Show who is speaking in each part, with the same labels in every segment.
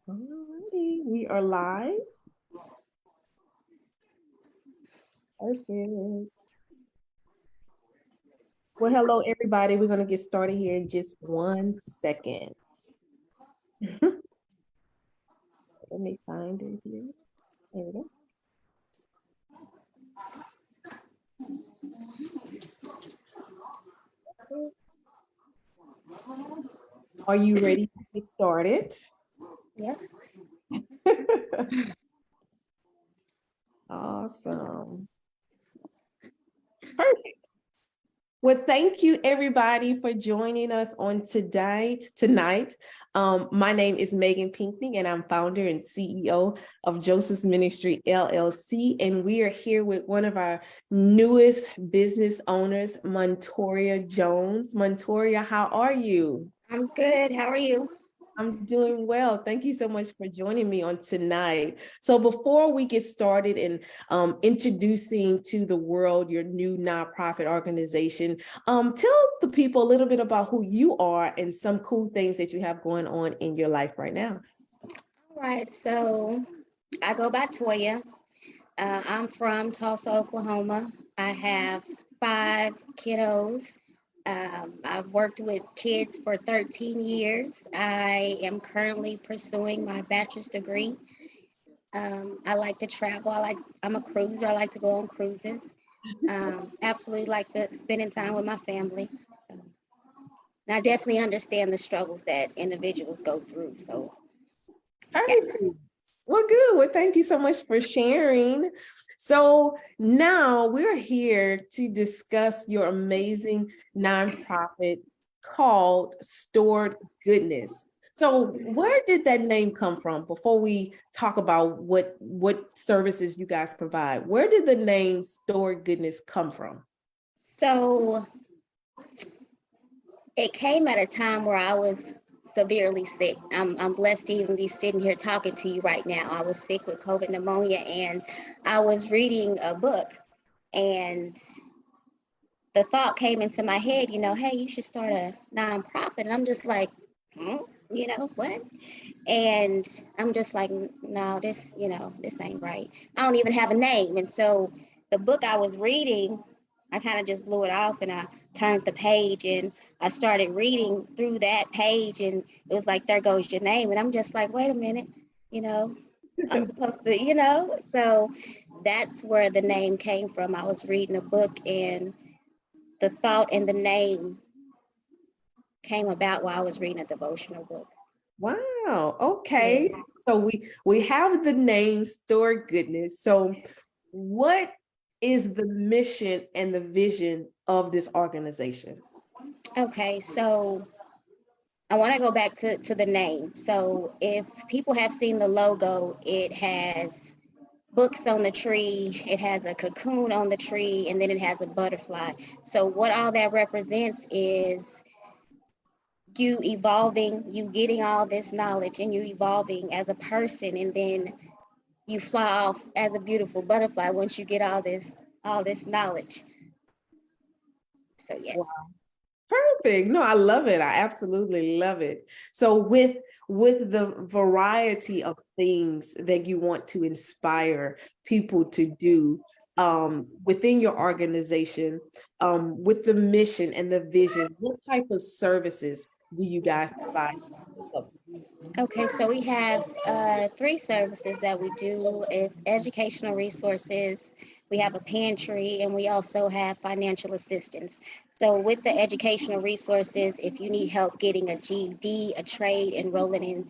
Speaker 1: Alrighty, we are live. Perfect. Well, hello, everybody. We're going to get started here in just 1 second. Let me find it here. There we go. Are you ready to get started?
Speaker 2: Yeah.
Speaker 1: Awesome. Perfect. Well, thank you everybody for joining us on tonight. My name is Megan Pinkney, and I'm founder and CEO of Joseph's Ministry LLC. And we are here with one of our newest business owners, Montoyria Jones. Montoyria, how are you?
Speaker 2: I'm good. How are you?
Speaker 1: I'm doing well. Thank you so much for joining me on tonight. So before we get started in introducing to the world your new nonprofit organization, tell the people a little bit about who you are and some cool things that you have going on in your life right now.
Speaker 2: All right. So I go by Toya. I'm from Tulsa, Oklahoma. I have 5 kiddos. I've worked with kids for 13 years. I am currently pursuing my bachelor's degree. I like to travel. I'm a cruiser. I like to go on cruises. Absolutely like spending time with my family. So, and I definitely understand the struggles that individuals go through. So, yes.
Speaker 1: Perfect. Well, good. Well, thank you so much for sharing. So now we're here to discuss your amazing nonprofit called Stored Goodness. So where did that name come from before we talk about what services you guys provide? Where did the name Stored Goodness come from?
Speaker 2: So it came at a time where I was severely sick. I'm blessed to even be sitting here talking to you right now. I was sick with COVID pneumonia, and I was reading a book, and the thought came into my head, hey, you should start a nonprofit. And I'm just like, what? And I'm just like, no, this ain't right. I don't even have a name. And so the book I was reading, I kind of just blew it off, and I turned the page and I started reading through that page, and it was like, there goes your name. And I'm just like, wait a minute, I'm supposed to, so that's where the name came from. I was reading a book, and the thought and the name came about while I was reading a devotional book.
Speaker 1: Wow. Okay.
Speaker 2: Yeah.
Speaker 1: So we have the name Stored Goodness. So what is the mission and the vision of this organization?
Speaker 2: Okay, so I want to go back to the name. So if people have seen the logo, it has books on the tree, it has a cocoon on the tree, and then it has a butterfly. So what all that represents is you evolving, you getting all this knowledge, and you evolving as a person, and then you fly off as a beautiful butterfly once you get all this knowledge. So yes.
Speaker 1: Wow. Perfect. No, I love it. I absolutely love it. So with the variety of things that you want to inspire people to do within your organization, with the mission and the vision, what type of services do you guys provide?
Speaker 2: Okay, so we have 3 services that we do. Is educational resources, we have a pantry, and we also have financial assistance. So with the educational resources, if you need help getting a GED, a trade, enrolling in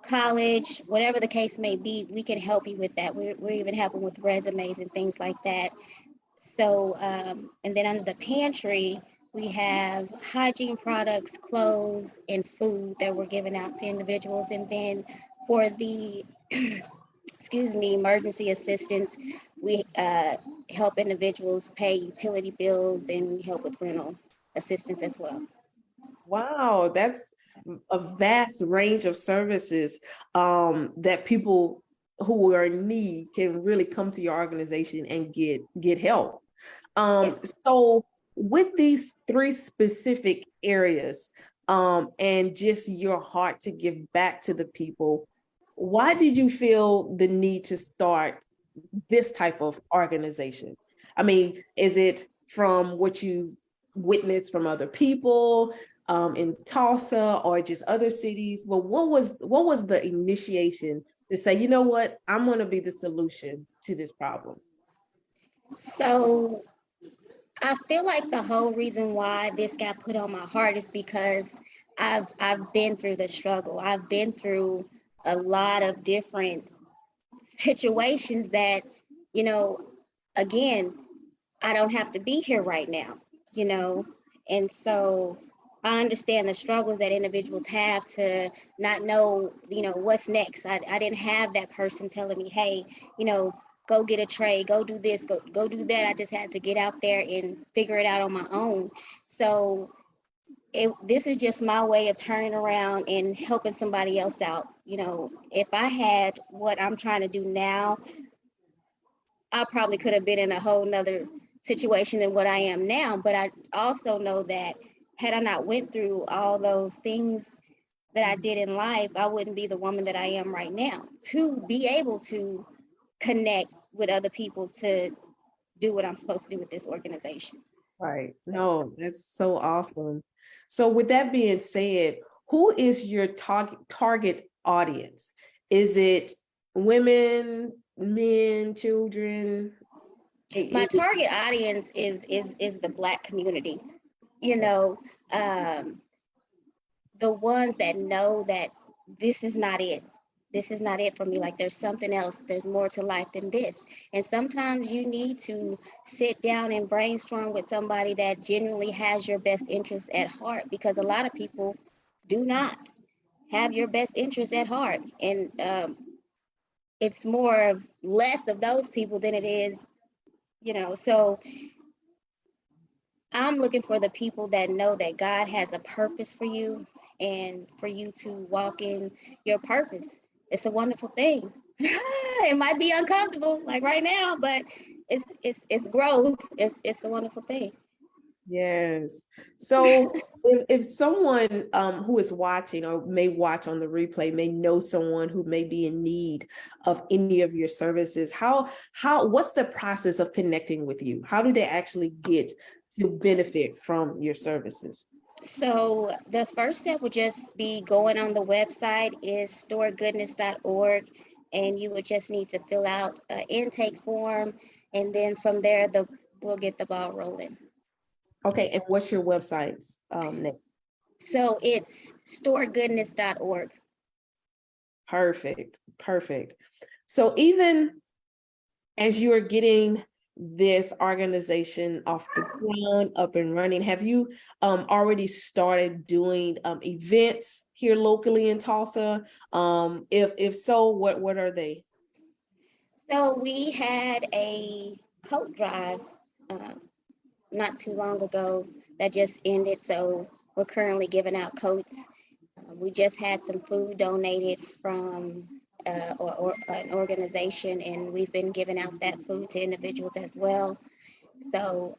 Speaker 2: college, whatever the case may be, we can help you with that. We're even helping with resumes and things like that. So, and then under the pantry, we have hygiene products, clothes, and food that we're giving out to individuals. And then for the, excuse me, emergency assistance, we help individuals pay utility bills, and we help with rental assistance as well.
Speaker 1: Wow, that's a vast range of services that people who are in need can really come to your organization and get help.
Speaker 2: Yes.
Speaker 1: So with these 3 specific areas, and just your heart to give back to the people, why did you feel the need to start this type of organization? I mean, is it from what you witnessed from other people in Tulsa or just other cities? Well, what was the initiation to say, you know what, I'm going to be the solution to this problem?
Speaker 2: So I feel like the whole reason why this got put on my heart is because I've been through the struggle. I've been through a lot of different situations that, you know, again, I don't have to be here right now, you know. And so I understand the struggles that individuals have to not know, you know, what's next. I didn't have that person telling me, hey, you know, go get a trade, go do this, go do that. I just had to get out there and figure it out on my own. So this is just my way of turning around and helping somebody else out. You know, if I had what I'm trying to do now, I probably could have been in a whole nother situation than what I am now. But I also know that had I not went through all those things that I did in life, I wouldn't be the woman that I am right now to be able to connect with other people to do what I'm supposed to do with this organization.
Speaker 1: Right. No, that's so awesome. So with that being said, who is your target audience? Is it women, men, children?
Speaker 2: My target audience is the Black community. You know, um, the ones that know that this is not it. This is not it for me. Like there's something else. There's more to life than this. And sometimes you need to sit down and brainstorm with somebody that genuinely has your best interests at heart, because a lot of people do not have your best interests at heart. And it's more less of those people than it is, you know. So I'm looking for the people that know that God has a purpose for you and for you to walk in your purpose. It's a wonderful thing. It might be uncomfortable like right now, but it's growth. It's a wonderful thing.
Speaker 1: Yes. So if someone who is watching or may watch on the replay may know someone who may be in need of any of your services, what's the process of connecting with you? How do they actually get to benefit from your services?
Speaker 2: So the first step would just be going on the website is storegoodness.org, and you would just need to fill out an intake form, and then from there we'll get the ball rolling.
Speaker 1: Okay, and what's your website's name?
Speaker 2: So it's storegoodness.org.
Speaker 1: Perfect, perfect. So even as you are getting this organization off the ground, up and running, have you already started doing events here locally in Tulsa? If so, what are they?
Speaker 2: So we had a coat drive uh, not too long ago that just ended. So we're currently giving out coats. We just had some food donated from or an organization, and we've been giving out that food to individuals as well. So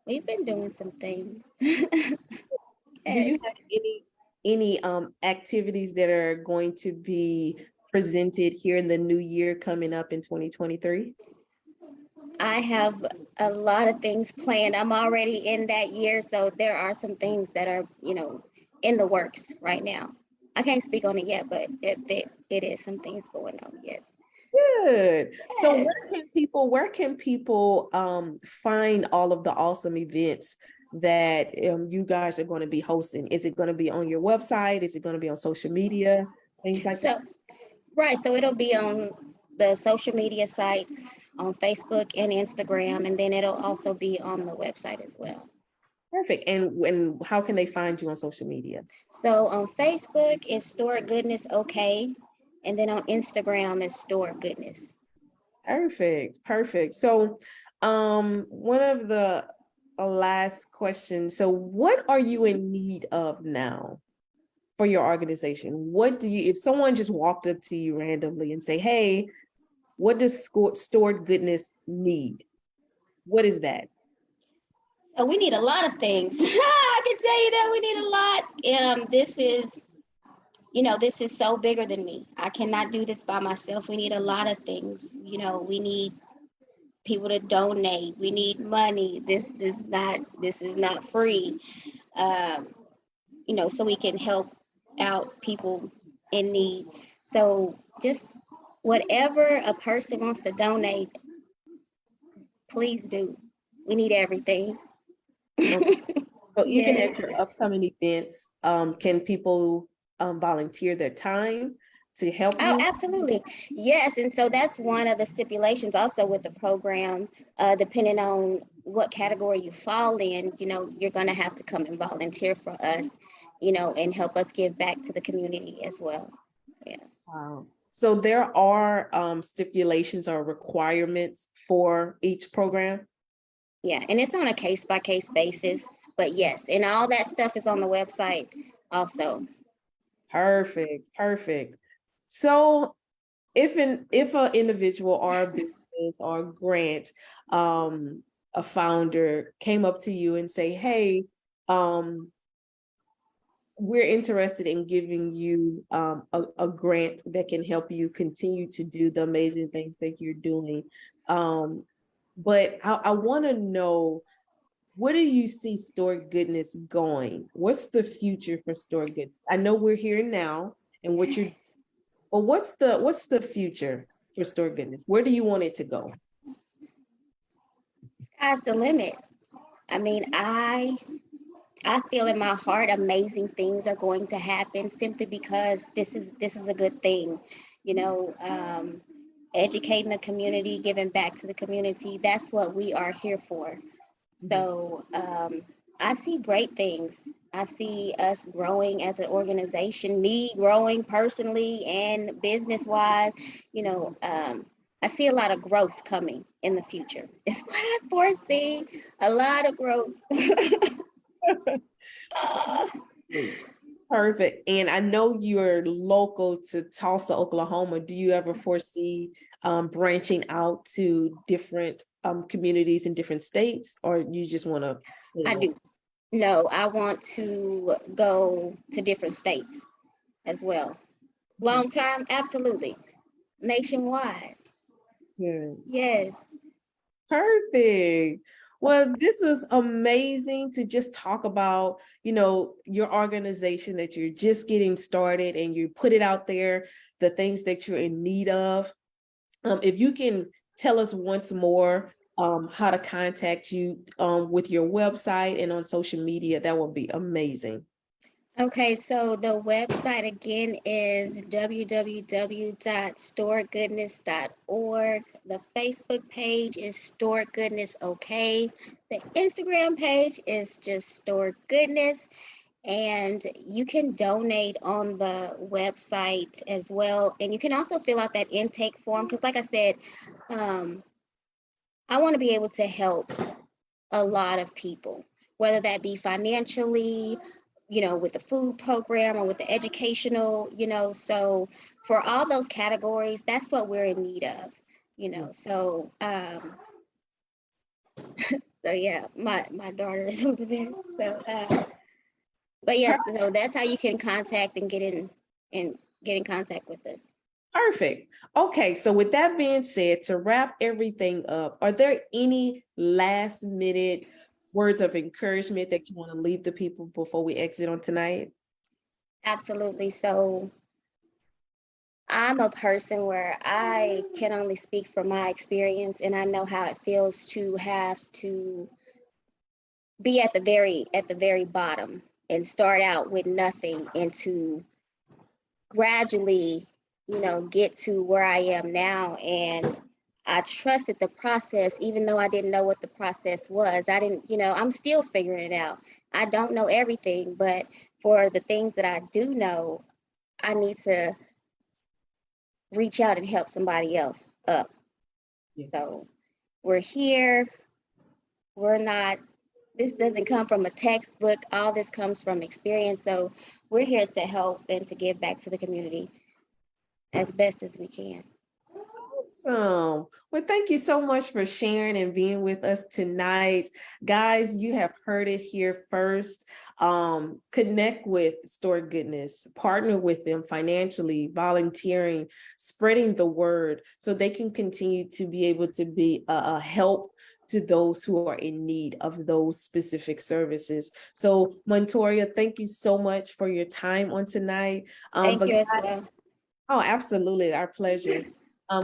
Speaker 2: we've been doing some things.
Speaker 1: Do
Speaker 2: Yes.
Speaker 1: you have any activities that are going to be presented here in the new year coming up in 2023?
Speaker 2: I have a lot of things planned. I'm already in that year, so there are some things that are, you know, in the works right now. I can't speak on it yet, but it is some things going on. Yes.
Speaker 1: Good. So
Speaker 2: Yes.
Speaker 1: where can people find all of the awesome events that you guys are going to be hosting? Is it going to be on your website? Is it going to be on social media? Things like that?
Speaker 2: So right, so it'll be on the social media sites on Facebook and Instagram, and then it'll also be on the website as well.
Speaker 1: Perfect. And how can they find you on social media?
Speaker 2: So on Facebook is Store Goodness OK, and then on Instagram is Store Goodness.
Speaker 1: Perfect. Perfect. So one of the last questions. So what are you in need of now for your organization? What do you, if someone just walked up to you randomly and say, hey, what does stored goodness need? What is that?
Speaker 2: So we need a lot of things. I can tell you that we need a lot. This is this is so bigger than me. I cannot do this by myself. We need a lot of things. We need people to donate. We need money. This is not free. Um, so we can help out people in need. So just whatever a person wants to donate, please do. We need everything.
Speaker 1: Okay. So even
Speaker 2: Yes.
Speaker 1: at your upcoming events, can people volunteer their time to help
Speaker 2: Oh,
Speaker 1: you?
Speaker 2: absolutely. Yes. And so that's one of the stipulations also with the program, depending on what category you fall in, you're going to have to come and volunteer for us, and help us give back to the community as well. Yeah.
Speaker 1: Wow. So there are stipulations or requirements for each program?
Speaker 2: Yeah. And it's on a case by case basis. But yes, and all that stuff is on the website also.
Speaker 1: Perfect, perfect. So if an individual or a business or a grant, a founder came up to you and say, hey, um, we're interested in giving you a grant that can help you continue to do the amazing things that you're doing. But I want to know, where do you see Store Goodness going? What's the future for Store Goodness? I know we're here now and but what's the future for Store Goodness? Where do you want it to go?
Speaker 2: Sky's the limit. I mean, I feel in my heart amazing things are going to happen simply because this is a good thing. You know, um, Educating the community, giving back to the community. That's what we are here for.
Speaker 1: Mhm.
Speaker 2: So I see great things. I see us growing as an organization, me growing personally and business wise. You know, I see a lot of growth coming in the future. It's what I foresee, a lot of growth.
Speaker 1: Perfect. And I know you're local to Tulsa, Oklahoma. Do you ever foresee branching out to different communities in different states, or you just want to stay
Speaker 2: I
Speaker 1: local?
Speaker 2: do. No, I want to go to different states as well.
Speaker 1: Okay.
Speaker 2: Long term, absolutely. Nationwide.
Speaker 1: Good.
Speaker 2: Yes.
Speaker 1: Perfect. Well, this is amazing to just talk about, your organization that you're just getting started and you put it out there, the things that you're in need of. If you can tell us once more how to contact you with your website and on social media, that would be amazing.
Speaker 2: Okay, so the website again is www.storegoodness.org. The Facebook page is Store Goodness OK. The Instagram page is just Store Goodness. And you can donate on the website as well. And you can also fill out that intake form because, like I said, um, I want to be able to help a lot of people, whether that be financially, with the food program or with the educational, So for all those categories, that's what we're in need of,
Speaker 1: Yeah.
Speaker 2: So yeah, my daughter is over there. But yes, so that's how you can contact and get in contact with us.
Speaker 1: Perfect. Okay, so with that being said, to wrap everything up, are there any last minute words of encouragement that you want to leave the people before we exit on tonight?
Speaker 2: Absolutely. So I'm a person where I can only speak from my experience, and I know how it feels to have to be at the very bottom and start out with nothing and to gradually, get to where I am now. And I trusted the process, even though I didn't know what the process was. I didn't, I'm still figuring it out. I don't know everything, but for the things that I do know, I need to reach out and help somebody else up.
Speaker 1: Yeah.
Speaker 2: So we're here. We're not, this doesn't come from a textbook. All this comes from experience. So we're here to help and to give back to the community as best as we can.
Speaker 1: Awesome. Well, thank you so much for sharing and being with us tonight. Guys, you have heard it here first. Connect with Store Goodness, partner with them financially, volunteering, spreading the word so they can continue to be able to be a help to those who are in need of those specific services. So, Montoyria, thank you so much for your time on tonight.
Speaker 2: Thank
Speaker 1: But
Speaker 2: you as well.
Speaker 1: Oh, absolutely. Our pleasure.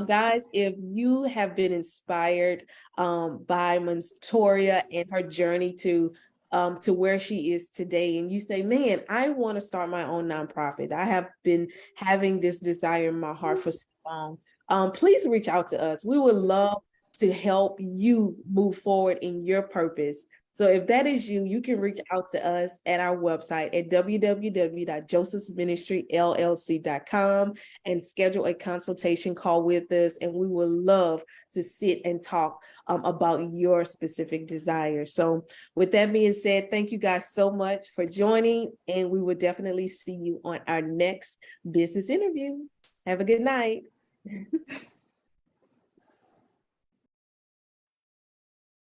Speaker 1: Guys, if you have been inspired by Montoyria and her journey to where she is today, and you say, man, I want to start my own nonprofit. I have been having this desire in my heart for so long. Please reach out to us. We would love to help you move forward in your purpose. So if that is you, you can reach out to us at our website at www.josephsministryllc.com and schedule a consultation call with us. And we would love to sit and talk about your specific desire. So with that being said, thank you guys so much for joining. And we will definitely see you on our next business interview. Have a good night.